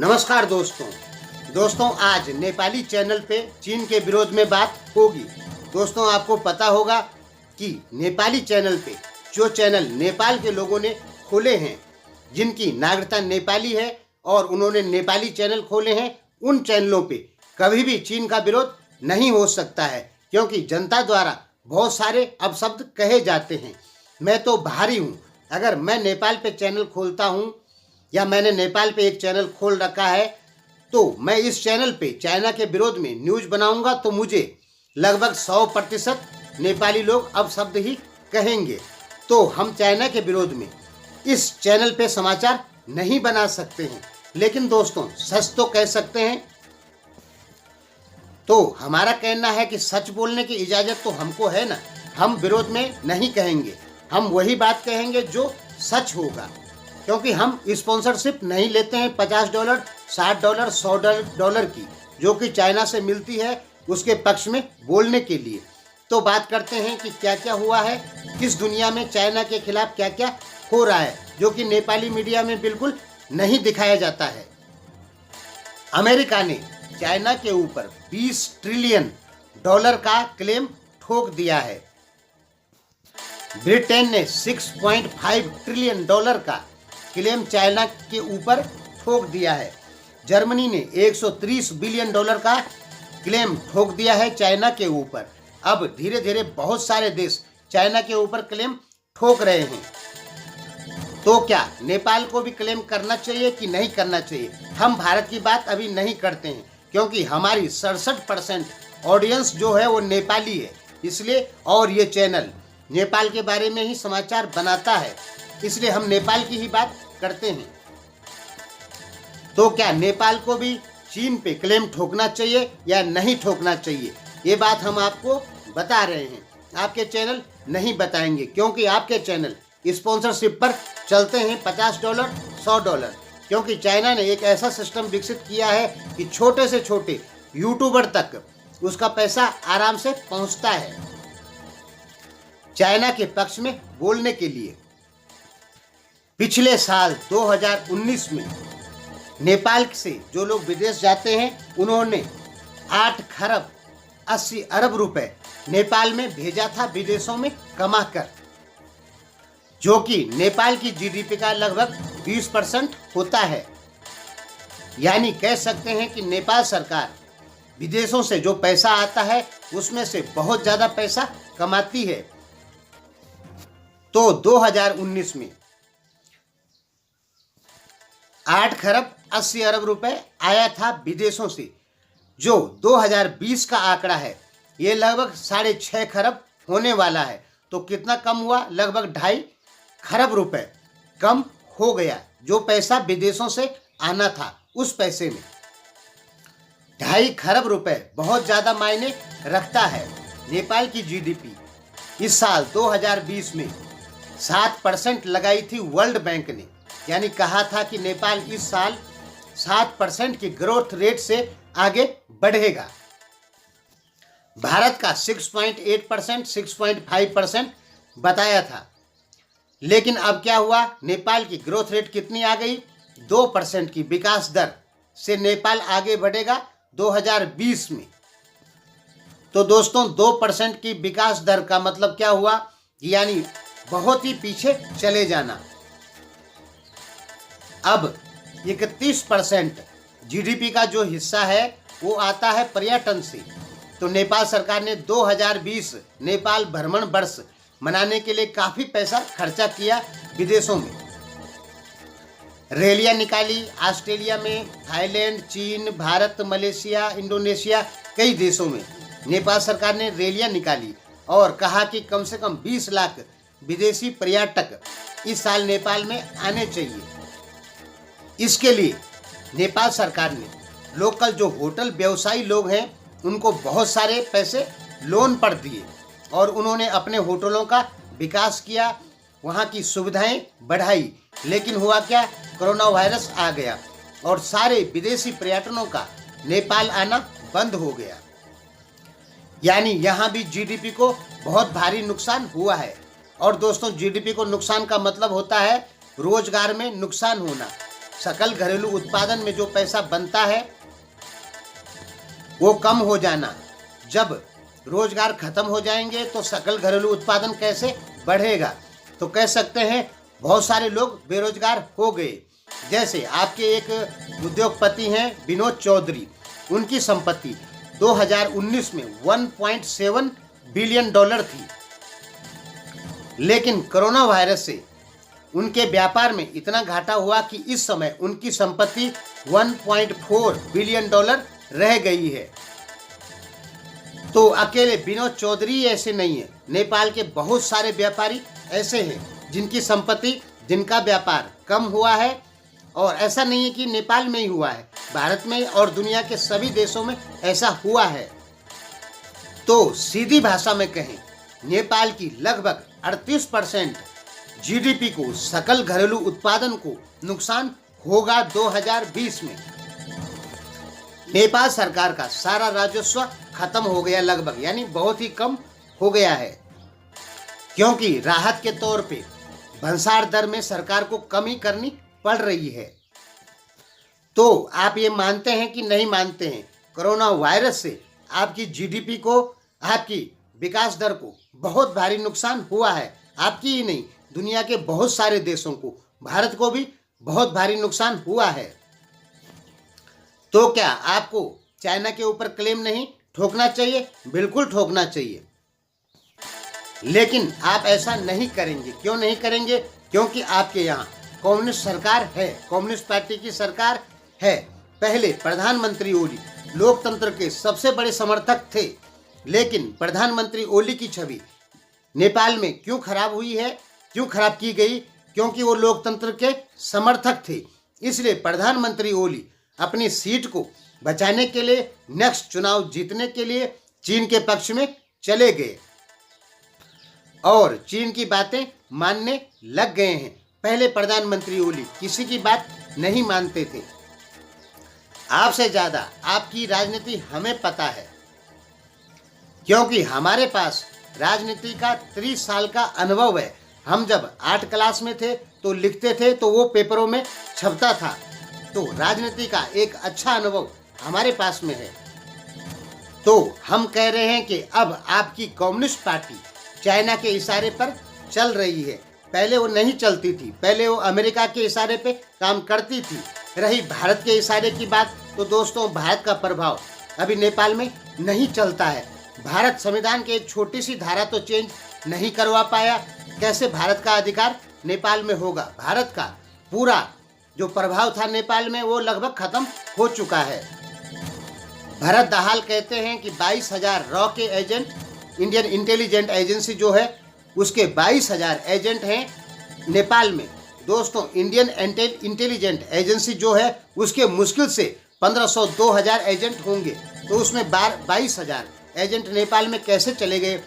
नमस्कार दोस्तों आज नेपाली चैनल पे चीन के विरोध में बात होगी। दोस्तों आपको पता होगा कि नेपाली चैनल पे जो चैनल नेपाल के लोगों ने खोले हैं, जिनकी नागरिकता नेपाली है और उन्होंने नेपाली चैनल खोले हैं, उन चैनलों पे कभी भी चीन का विरोध नहीं हो सकता है, क्योंकि जनता द्वारा बहुत सारे अपशब्द कहे जाते हैं। मैं तो बाहरी हूँ, अगर मैं नेपाल पे चैनल खोलता हूँ या मैंने नेपाल पे एक चैनल खोल रखा है तो मैं इस चैनल पे चाइना के विरोध में न्यूज बनाऊंगा तो मुझे लगभग 100% नेपाली लोग अपशब्द ही कहेंगे। तो हम चाइना के विरोध में इस चैनल पे समाचार नहीं बना सकते हैं, लेकिन दोस्तों सच तो कह सकते हैं। तो हमारा कहना है कि सच बोलने की इजाज़त तो हमको है ना, हम विरोध में नहीं कहेंगे, हम वही बात कहेंगे जो सच होगा, क्योंकि हम स्पॉन्सरशिप नहीं लेते हैं $50, $60, $100 की, जो कि चाइना से मिलती है उसके पक्ष में बोलने के लिए। तो बात करते हैं कि क्या क्या हुआ है, किस दुनिया में चाइना के खिलाफ क्या क्या हो रहा है, जो कि नेपाली मीडिया में बिल्कुल नहीं दिखाया जाता है। अमेरिका ने चाइना के ऊपर $20 ट्रिलियन का क्लेम ठोक दिया है। ब्रिटेन ने $6.5 ट्रिलियन का क्लेम चाइना के ऊपर ठोक दिया है। जर्मनी ने $130 बिलियन का क्लेम ठोक दिया है चाइना के ऊपर। अब धीरे धीरे बहुत सारे देश चाइना के ऊपर क्लेम ठोक रहे हैं। तो क्या नेपाल को भी क्लेम करना चाहिए कि नहीं करना चाहिए? हम भारत की बात अभी नहीं करते हैं, क्योंकि हमारी 67% ऑडियंस जो है वो नेपाली है, इसलिए, और ये चैनल नेपाल के बारे में ही समाचार बनाता है, इसलिए हम नेपाल की ही बात करते हैं। तो क्या नेपाल को भी चीन पे क्लेम ठोकना चाहिए या नहीं ठोकना चाहिए, ये बात हम आपको बता रहे हैं। आपके चैनल नहीं बताएंगे, क्योंकि आपके चैनल स्पॉन्सरशिप पर चलते हैं $50, $100, क्योंकि चाइना ने एक ऐसा सिस्टम विकसित किया है कि छोटे से छोटे यूट्यूबर तक उसका पैसा आराम से पहुंचता है चाइना के पक्ष में बोलने के लिए। पिछले साल 2019 में नेपाल से जो लोग विदेश जाते हैं, उन्होंने 8 खरब 80 अरब रुपए नेपाल में भेजा था विदेशों में कमाकर, जो कि नेपाल की जीडीपी का लगभग 20% होता है। यानी कह सकते हैं कि नेपाल सरकार विदेशों से जो पैसा आता है उसमें से बहुत ज़्यादा पैसा कमाती है। तो 2019 में 8 खरब 80 अरब रुपए आया था विदेशों से, जो 2020 का आंकड़ा है ये लगभग 6.5 खरब होने वाला है। तो कितना कम हुआ? लगभग 2.5 खरब रुपए कम हो गया। जो पैसा विदेशों से आना था उस पैसे में 2.5 खरब रुपए बहुत ज़्यादा मायने रखता है। नेपाल की जीडीपी इस साल 2020 में 7% लगाई थी वर्ल्ड बैंक ने, यानी कहा था कि नेपाल इस साल 7% की ग्रोथ रेट से आगे बढ़ेगा। भारत का 6.8%, 6.5% बताया था, लेकिन अब क्या हुआ? नेपाल की ग्रोथ रेट कितनी आ गई? 2% की विकास दर से नेपाल आगे बढ़ेगा 2020 में। तो दोस्तों 2% की विकास दर का मतलब क्या हुआ? यानी बहुत ही पीछे चले जाना। अब 31% जीडीपी का जो हिस्सा है वो आता है पर्यटन से। तो नेपाल सरकार ने 2020 नेपाल भ्रमण वर्ष मनाने के लिए काफ़ी पैसा खर्चा किया विदेशों में। रैलियां निकाली ऑस्ट्रेलिया में, थाईलैंड, चीन, भारत, मलेशिया, इंडोनेशिया, कई देशों में नेपाल सरकार ने रैलियां निकाली और कहा कि कम से कम 20 लाख विदेशी पर्यटक इस साल नेपाल में आने चाहिए। इसके लिए नेपाल सरकार ने लोकल जो होटल व्यवसायी लोग हैं उनको बहुत सारे पैसे लोन पर दिए और उन्होंने अपने होटलों का विकास किया, वहाँ की सुविधाएं बढ़ाई। लेकिन हुआ क्या? कोरोना वायरस आ गया और सारे विदेशी पर्यटनों का नेपाल आना बंद हो गया। यानी यहाँ भी जीडीपी को बहुत भारी नुकसान हुआ है। और दोस्तों जीडीपी को नुकसान का मतलब होता है रोजगार में नुकसान होना। सकल घरेलू उत्पादन में जो पैसा बनता है वो कम हो जाना। जब रोजगार खत्म हो जाएंगे तो सकल घरेलू उत्पादन कैसे बढ़ेगा? तो कह सकते हैं बहुत सारे लोग बेरोजगार हो गए। जैसे आपके एक उद्योगपति हैं विनोद चौधरी, उनकी संपत्ति 2019 में 1.7 बिलियन डॉलर थी, लेकिन कोरोना वायरस से उनके व्यापार में इतना घाटा हुआ कि इस समय उनकी संपत्ति 1.4 बिलियन डॉलर रह गई है। तो अकेले विनोद चौधरी ऐसे नहीं है, नेपाल के बहुत सारे व्यापारी ऐसे हैं जिनकी संपत्ति, जिनका व्यापार कम हुआ है। और ऐसा नहीं है कि नेपाल में ही हुआ है, भारत में और दुनिया के सभी देशों में ऐसा हुआ है। तो सीधी भाषा में कहें, नेपाल की लगभग 38% जीडीपी को, सकल घरेलू उत्पादन को नुकसान होगा 2020 में। नेपाल सरकार का सारा राजस्व खत्म हो गया लगभग, यानी बहुत ही कम हो गया है, क्योंकि राहत के तौर पे भंसार दर में सरकार को कमी करनी पड़ रही है। तो आप ये मानते हैं कि नहीं मानते हैं, कोरोना वायरस से आपकी जीडीपी को, आपकी विकास दर को बहुत भारी नुकसान हुआ है। आपकी ही नहीं, दुनिया के बहुत सारे देशों को, भारत को भी बहुत भारी नुकसान हुआ है। तो क्या आपको चाइना के ऊपर क्लेम नहीं ठोकना चाहिए? बिल्कुल ठोकना चाहिए, लेकिन आप ऐसा नहीं करेंगे। क्यों नहीं करेंगे? क्योंकि आपके यहाँ कम्युनिस्ट सरकार है, कम्युनिस्ट पार्टी की सरकार है। पहले प्रधानमंत्री ओली लोकतंत्र के सबसे बड़े समर्थक थे, लेकिन प्रधानमंत्री ओली की छवि नेपाल में क्यों खराब हुई है, क्यों खराब की गई? क्योंकि वो लोकतंत्र के समर्थक थे। इसलिए प्रधानमंत्री ओली अपनी सीट को बचाने के लिए, नेक्स्ट चुनाव जीतने के लिए चीन के पक्ष में चले गए और चीन की बातें मानने लग गए हैं। पहले प्रधानमंत्री ओली किसी की बात नहीं मानते थे। आपसे ज़्यादा आपकी राजनीति हमें पता है, क्योंकि हमारे पास राजनीति का 30 साल का अनुभव है। हम जब 8 क्लास में थे तो लिखते थे तो वो पेपरों में छपता था। तो राजनीति का एक अच्छा अनुभव हमारे पास में है। तो हम कह रहे हैं कि अब आपकी कम्युनिस्ट पार्टी चाइना के इशारे पर चल रही है। पहले वो नहीं चलती थी, पहले वो अमेरिका के इशारे पे काम करती थी। रही भारत के इशारे की बात, तो दोस्तों भारत का प्रभाव अभी नेपाल में नहीं चलता है। भारत संविधान की एक छोटी सी धारा तो चेंज नहीं करवा पाया। कैसे भारत का अधिकार नेपाल में होगा? भारत का पूरा जो प्रभाव था नेपाल में वो लगभग खत्म हो चुका है। भरत दाहाल कहते हैं कि 22,000 रॉ के एजेंट, इंडियन इंटेलिजेंट एजेंसी जो है उसके 22,000 एजेंट हैं नेपाल में। दोस्तों इंडियन इंटेलिजेंट एजेंसी जो है उसके मुश्किल से 1500-2000 एजेंट होंगे। तो उसमें 22,000 एजेंट नेपाल में कैसे चले गए?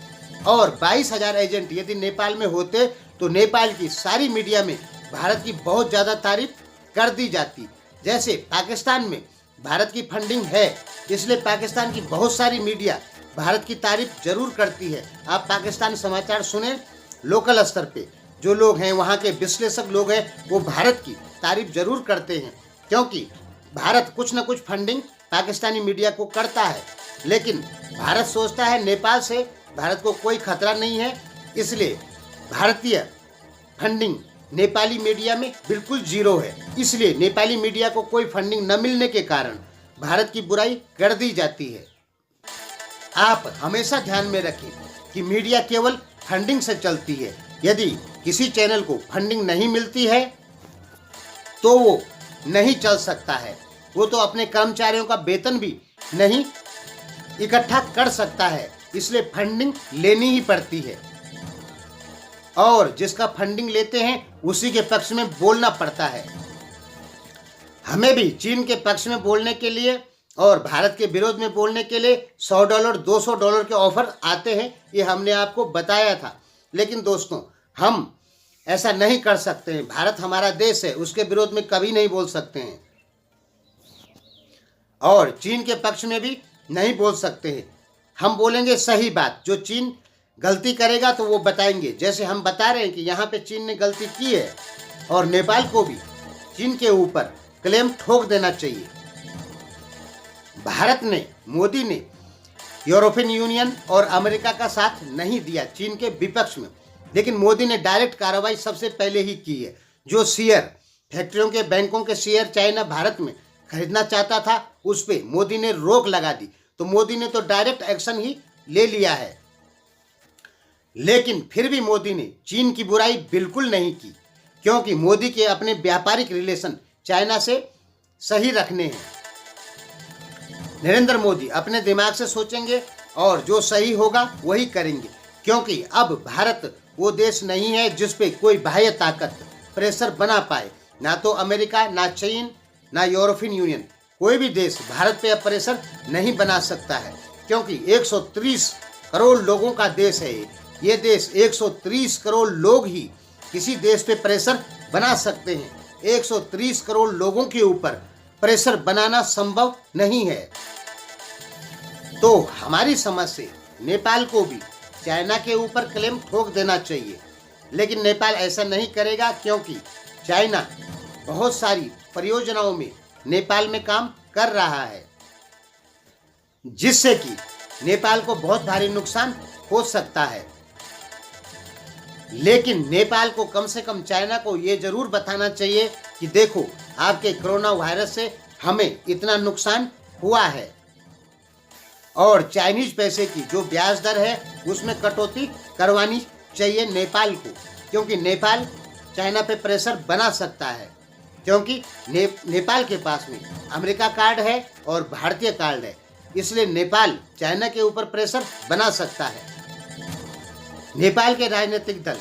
और 22,000 एजेंट यदि नेपाल में होते तो नेपाल की सारी मीडिया में भारत की बहुत ज़्यादा तारीफ कर दी जाती। जैसे पाकिस्तान में भारत की फंडिंग है, इसलिए पाकिस्तान की बहुत सारी मीडिया भारत की तारीफ जरूर करती है। आप पाकिस्तान समाचार सुने, लोकल स्तर पे जो लोग हैं, वहाँ के विश्लेषक लोग हैं, वो भारत की तारीफ जरूर करते हैं, क्योंकि भारत कुछ न कुछ फंडिंग पाकिस्तानी मीडिया को करता है। लेकिन भारत सोचता है नेपाल से भारत को कोई खतरा नहीं है, इसलिए भारतीय फंडिंग नेपाली मीडिया में बिल्कुल जीरो है। इसलिए नेपाली मीडिया को कोई फंडिंग न मिलने के कारण भारत की बुराई कर दी जाती है। आप हमेशा ध्यान में रखें कि मीडिया केवल फंडिंग से चलती है। यदि किसी चैनल को फंडिंग नहीं मिलती है तो वो नहीं चल सकता है। वो तो अपने कर्मचारियों का वेतन भी नहीं इकट्ठा कर सकता है, इसलिए फंडिंग लेनी ही पड़ती है। और जिसका फंडिंग लेते हैं उसी के पक्ष में बोलना पड़ता है। हमें भी चीन के पक्ष में बोलने के लिए और भारत के विरोध में बोलने के लिए $100 $200 के ऑफर आते हैं, ये हमने आपको बताया था। लेकिन दोस्तों हम ऐसा नहीं कर सकते हैं। भारत हमारा देश है, उसके विरोध में कभी नहीं बोल सकते हैं और चीन के पक्ष में भी नहीं बोल सकते हैं। हम बोलेंगे सही बात। जो चीन गलती करेगा तो वो बताएंगे, जैसे हम बता रहे हैं कि यहाँ पे चीन ने गलती की है और नेपाल को भी चीन के ऊपर क्लेम ठोक देना चाहिए। मोदी ने यूरोपियन यूनियन और अमेरिका का साथ नहीं दिया चीन के विपक्ष में, लेकिन मोदी ने डायरेक्ट कार्रवाई सबसे पहले ही की है। जो शेयर फैक्ट्रियों के, बैंकों के शेयर चाइना भारत में खरीदना चाहता था, उस पर मोदी ने रोक लगा दी। तो मोदी ने तो डायरेक्ट एक्शन ही ले लिया है। लेकिन फिर भी मोदी ने चीन की बुराई बिल्कुल नहीं की, क्योंकि मोदी के अपने व्यापारिक रिलेशन चाइना से सही रखने हैं। नरेंद्र मोदी अपने दिमाग से सोचेंगे और जो सही होगा वही करेंगे, क्योंकि अब भारत वो देश नहीं है जिस पे कोई बाह्य ताकत प्रेशर बना पाए। ना तो अमेरिका, ना चीन, ना यूरोपियन यूनियन, कोई भी देश भारत पे अब प्रेशर नहीं बना सकता है, क्योंकि 130 करोड़ लोगों का देश है ये देश। 130 करोड़ लोग ही किसी देश पे प्रेशर बना सकते हैं। 130 करोड़ लोगों के ऊपर प्रेशर बनाना संभव नहीं है। तो हमारी समझ से नेपाल को भी चाइना के ऊपर क्लेम ठोक देना चाहिए, लेकिन नेपाल ऐसा नहीं करेगा, क्योंकि चाइना बहुत सारी परियोजनाओं में नेपाल में काम कर रहा है, जिससे कि नेपाल को बहुत भारी नुकसान हो सकता है। लेकिन नेपाल को कम से कम चाइना को ये जरूर बताना चाहिए कि देखो, आपके कोरोना वायरस से हमें इतना नुकसान हुआ है, और चाइनीज पैसे की जो ब्याज दर है उसमें कटौती करवानी चाहिए नेपाल को, क्योंकि नेपाल चाइना पे प्रेशर बना सकता है, क्योंकि नेपाल के पास में अमेरिका कार्ड है और भारतीय कार्ड है, इसलिए नेपाल चाइना के ऊपर प्रेशर बना सकता है। नेपाल के राजनीतिक दल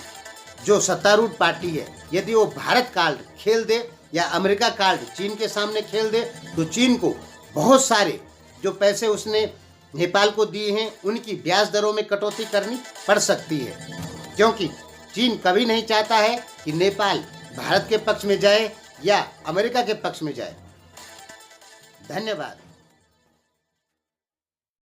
जो सत्तारूढ़ पार्टी है, यदि वो भारत कार्ड खेल दे या अमेरिका कार्ड चीन के सामने खेल दे, तो चीन को बहुत सारे जो पैसे उसने नेपाल को दिए हैं उनकी ब्याज दरों में कटौती करनी पड़ सकती है, क्योंकि चीन कभी नहीं चाहता है कि नेपाल भारत के पक्ष में जाए या अमेरिका के पक्ष में जाए। धन्यवाद।